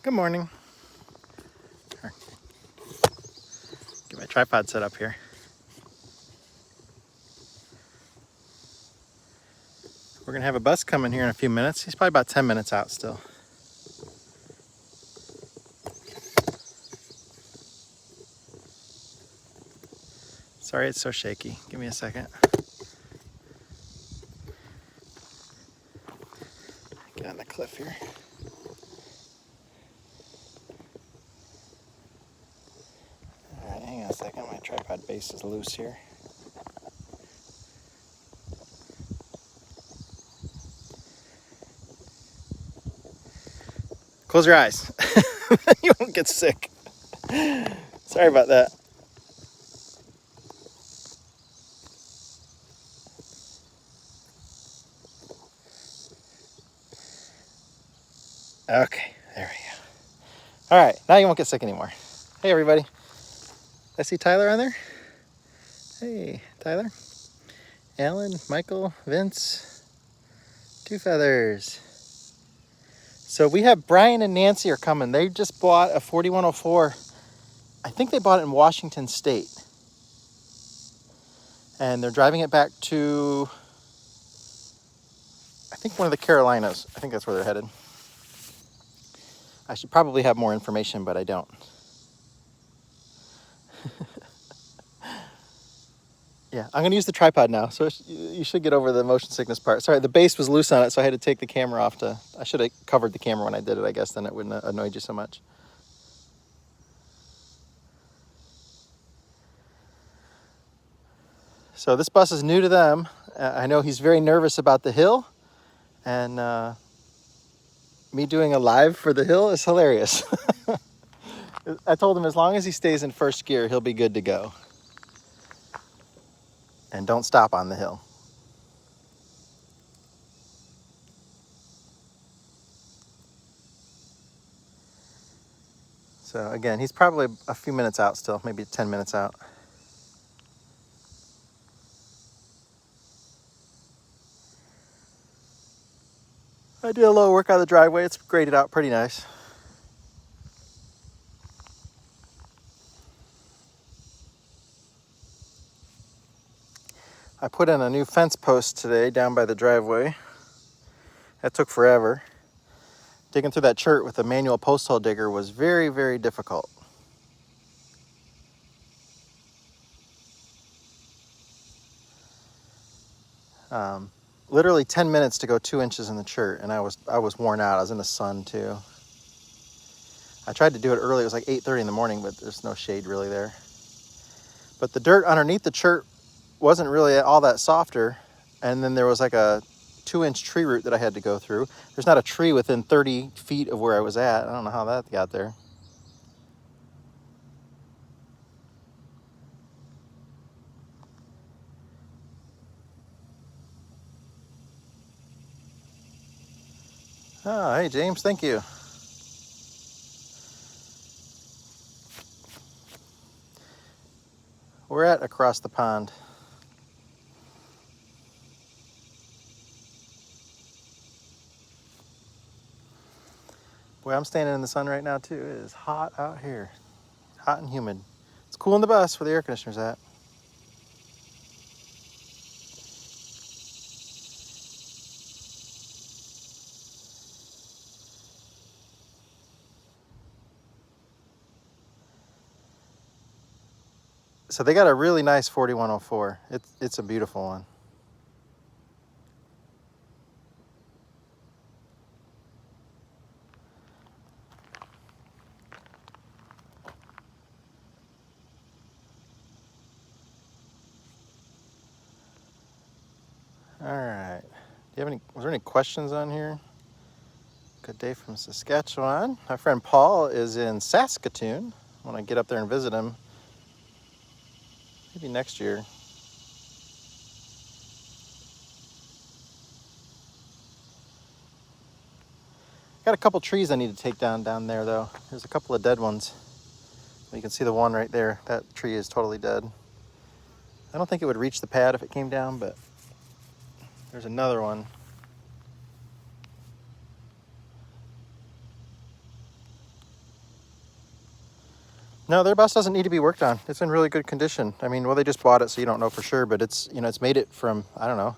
Good morning. Get my tripod set up here. We're gonna have a bus coming here in a few minutes. He's probably about 10 minutes out still. Sorry it's so shaky. Give me a second. Get on the cliff here. All right, hang on a second. My tripod base is loose here. Close your eyes. You won't get sick. Sorry about that. Okay, there we go. All right, now you won't get sick anymore. Hey, everybody. I see Tyler on there. Hey, Tyler. Alan, Michael, Vince, Two Feathers. So we have Brian and Nancy are coming. They just bought a 4104. I think they bought it in Washington State. And they're driving it back to, I think, one of the Carolinas. I think that's where they're headed. I should probably have more information, but I don't. Yeah, I'm going to use the tripod now, so you should get over the motion sickness part. Sorry, the base was loose on it, so I had to take the camera off to... I should have covered the camera when I did it, I guess, then it wouldn't have annoyed you so much. So this bus is new to them. I know he's very nervous about the hill, and me doing a live for the hill is hilarious. I told him as long as he stays in first gear, he'll be good to go. And don't stop on the hill. So again, he's probably a few minutes out still, maybe 10 minutes out. I did a little work on the driveway. It's graded out pretty nice. I put in a new fence post today down by the driveway. That took forever. Digging through that chert with a manual post hole digger was very, very difficult. Literally 10 minutes to go 2 inches in the chert, and I was worn out. I was in the sun too. I tried to do it early. It was like 8:30 in the morning, but there's no shade really there. But the dirt underneath the chert wasn't really all that softer, and then there was like a 2-inch tree root that I had to go through. There's not a tree within 30 feet of where I was at. I don't know how that got there. Oh, hey, James, thank you. We're at across the pond. Boy, I'm standing in the sun right now, too. It is hot out here. Hot and humid. It's cool in the bus where the air conditioner's at. So they got a really nice 4104. It's a beautiful one. All right. Was there any questions on here? Good day from Saskatchewan. My friend Paul is in Saskatoon. I want to get up there and visit him. Maybe next year. Got a couple trees I need to take down there, though. There's a couple of dead ones. You can see the one right there. That tree is totally dead. I don't think it would reach the pad if it came down, but there's another one. No, their bus doesn't need to be worked on. It's in really good condition. I mean, well, they just bought it, so you don't know for sure, but it's, you know, it's made it from, I don't know,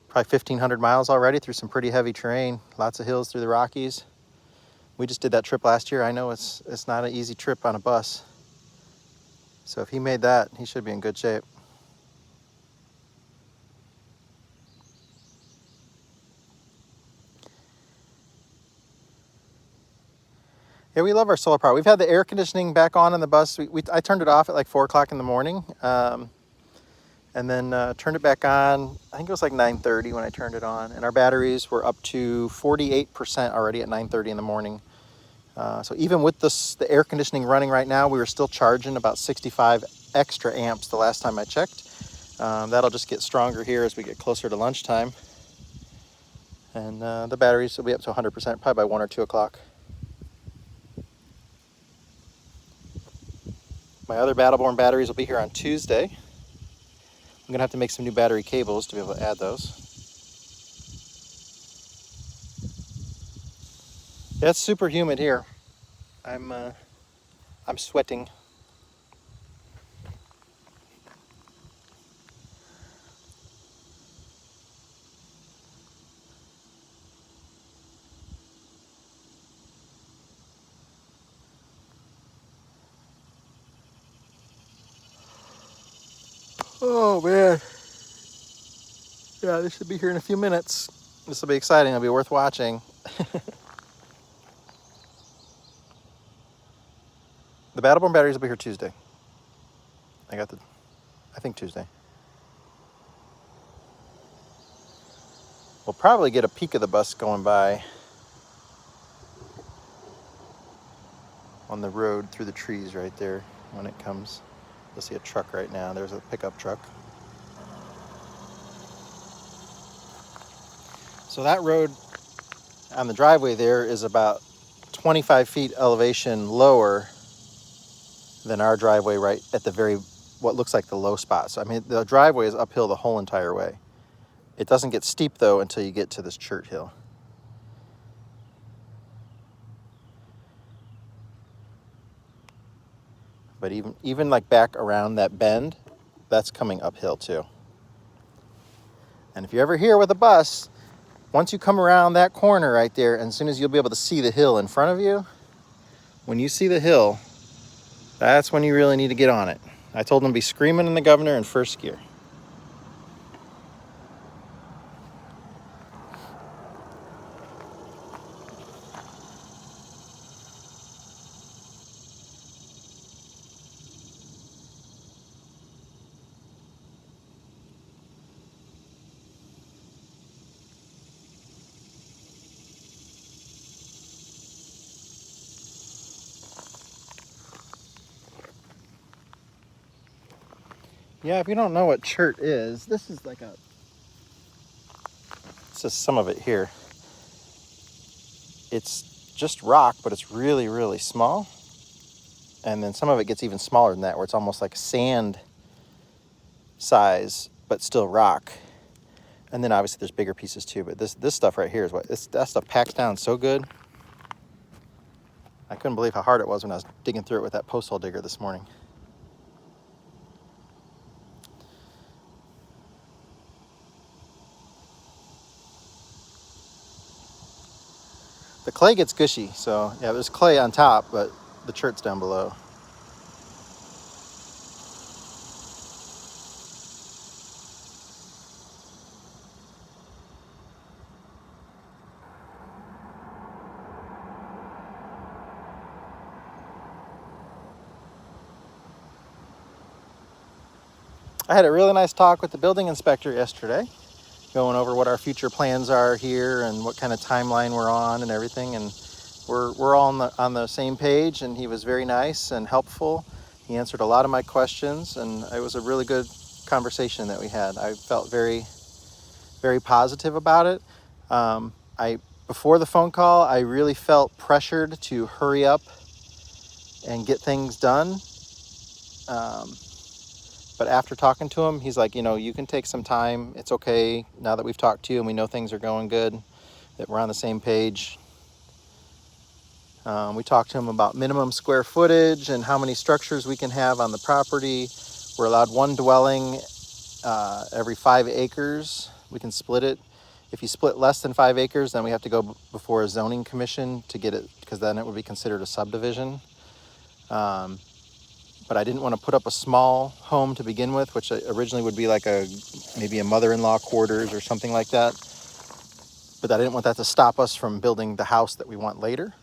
probably 1,500 miles already through some pretty heavy terrain, lots of hills through the Rockies. We just did that trip last year. I know it's not an easy trip on a bus. So if he made that, he should be in good shape. Yeah, we love our solar power. We've had the air conditioning back on in the bus. I turned it off at like 4 o'clock in the morning, and then turned it back on. I think it was like 9:30 when I turned it on. And our batteries were up to 48% already at 9:30 in the morning. So even with the air conditioning running right now, we were still charging about 65 extra amps the last time I checked. That'll just get stronger here as we get closer to lunchtime. And the batteries will be up to 100% probably by 1 or 2 o'clock. My other Battleborn batteries will be here on Tuesday. I'm going to have to make some new battery cables to be able to add those. Yeah, it's super humid here. I'm sweating. Oh man. Yeah, this should be here in a few minutes. This will be exciting. It'll be worth watching. The Battleborn batteries will be here Tuesday. I think Tuesday. We'll probably get a peek of the bus going by on the road through the trees right there when it comes. You'll see a truck right now. There's a pickup truck. So that road on the driveway there is about 25 feet elevation lower than our driveway right at the very, what looks like the low spot. So I mean, the driveway is uphill the whole entire way. It doesn't get steep though until you get to this church hill. But even like back around that bend, that's coming uphill too. And if you're ever here with a bus, once you come around that corner right there, and as soon as you'll be able to see the hill in front of you, when you see the hill, that's when you really need to get on it. I told them to be screaming in the Governor in first gear. Yeah, if you don't know what chert is, this is some of it here. It's just rock, but it's really, really small. And then some of it gets even smaller than that, where it's almost like sand size, but still rock. And then obviously there's bigger pieces too, but this stuff right here is that stuff packs down so good. I couldn't believe how hard it was when I was digging through it with that post hole digger this morning. The clay gets gushy, so yeah, there's clay on top, but the chert's down below. I had a really nice talk with the building inspector yesterday, going over what our future plans are here and what kind of timeline we're on and everything. And we're all on the same page, and he was very nice and helpful. He answered a lot of my questions, and it was a really good conversation that we had. I felt very, very positive about it. Before the phone call, I really felt pressured to hurry up and get things done. But after talking to him, he's like, you can take some time. It's okay. Now that we've talked to you and we know things are going good, that we're on the same page, We talked to him about minimum square footage and how many structures we can have on the property. We're allowed one dwelling every 5 acres. We can split it. If you split less than 5 acres, then we have to go before a zoning commission to get it, because then it would be considered a subdivision. But I didn't want to put up a small home to begin with, which originally would be like maybe a mother-in-law quarters or something like that. But I didn't want that to stop us from building the house that we want later.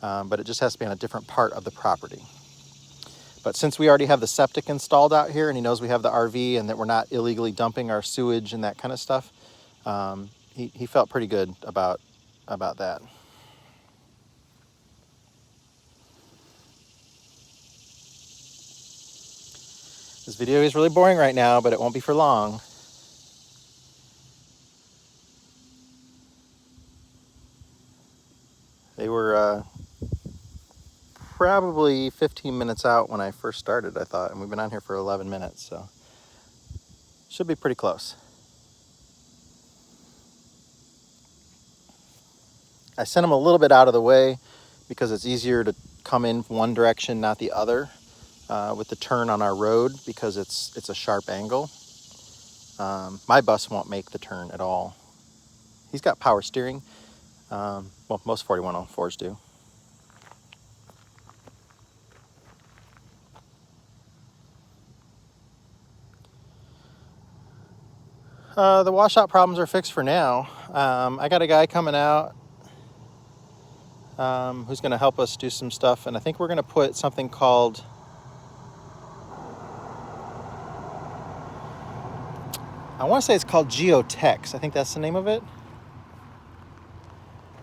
But it just has to be on a different part of the property. But since we already have the septic installed out here, and he knows we have the RV and that we're not illegally dumping our sewage and that kind of stuff, he felt pretty good about that. This video is really boring right now, but it won't be for long. They were probably 15 minutes out when I first started, I thought, and we've been on here for 11 minutes, so should be pretty close. I sent them a little bit out of the way because it's easier to come in one direction, not the other, with the turn on our road, because it's a sharp angle. My bus won't make the turn at all. He's got power steering. Well, most 4104s do. The washout problems are fixed for now. I got a guy coming out who's going to help us do some stuff, and I think we're going to put something called, I want to say it's called Geotex. I think that's the name of it.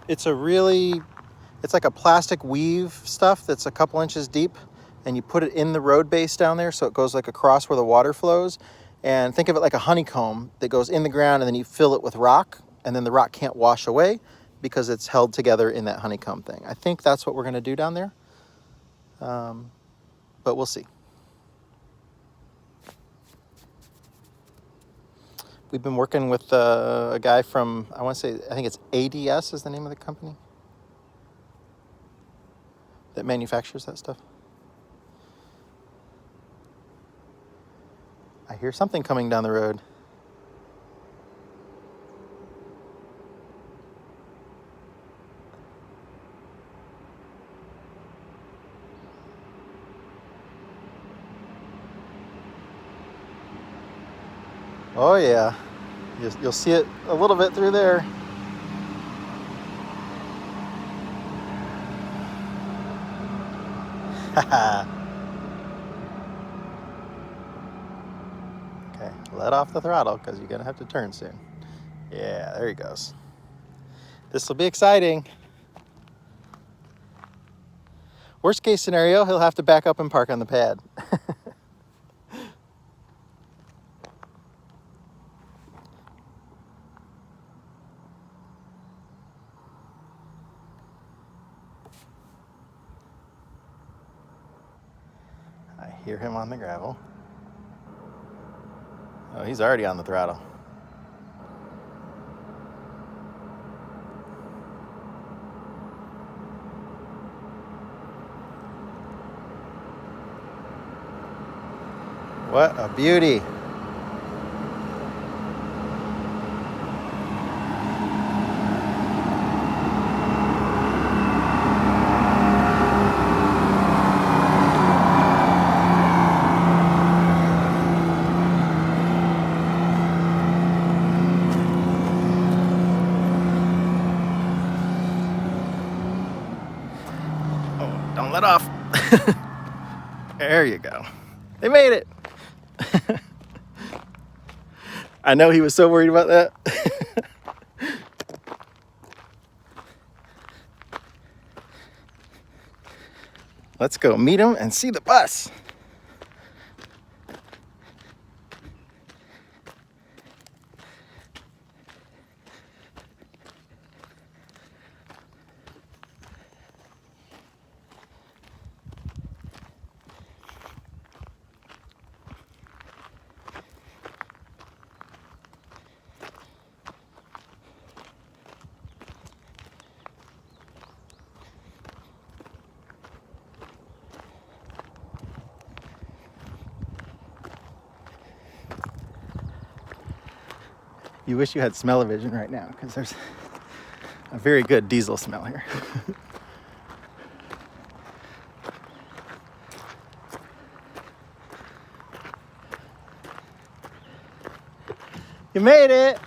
It's like a plastic weave stuff that's a couple inches deep, and you put it in the road base down there so it goes like across where the water flows. And think of it like a honeycomb that goes in the ground, and then you fill it with rock, and then the rock can't wash away because it's held together in that honeycomb thing. I think that's what we're going to do down there, but we'll see. We've been working with a guy from, I think it's ADS is the name of the company that manufactures that stuff. I hear something coming down the road. Oh yeah, you'll see it a little bit through there. Okay, let off the throttle because you're gonna have to turn soon. Yeah, there he goes. This will be exciting. Worst case scenario, he'll have to back up and park on the pad. I hear him on the gravel. Oh, he's already on the throttle. What a beauty. Oh, don't let off. There you go. They made it. I know he was so worried about that. Let's go meet him and see the bus. You wish you had smell-o-vision right now, because there's a very good diesel smell here. You made it!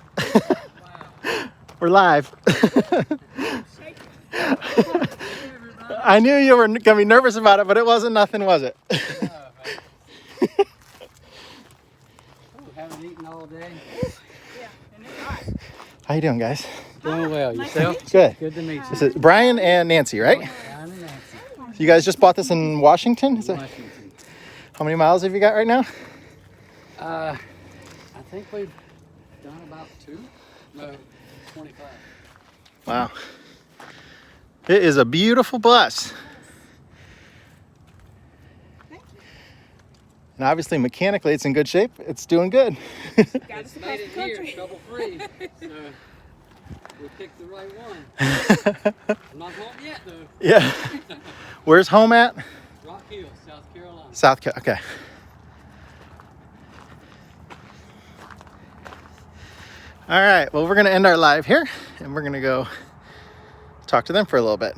We're live. I knew you were gonna be nervous about it, but it wasn't nothing, was it? Haven't eaten all day. How you doing, guys? Doing well. Yourself? Good. Good to meet you. This is Brian and Nancy, right? Brian and Nancy. You guys just bought this in Washington? Is that, Washington. how many miles have you got right now? I think we've done about 25. Wow. It is a beautiful bus. And obviously, mechanically, it's in good shape. It's doing good. It's made it here trouble-free. So we picked the right one. I'm not home yet, though. Yeah. Where's home at? Rock Hill, South Carolina. South Carolina. Okay. All right. Well, we're going to end our live here, and we're going to go talk to them for a little bit.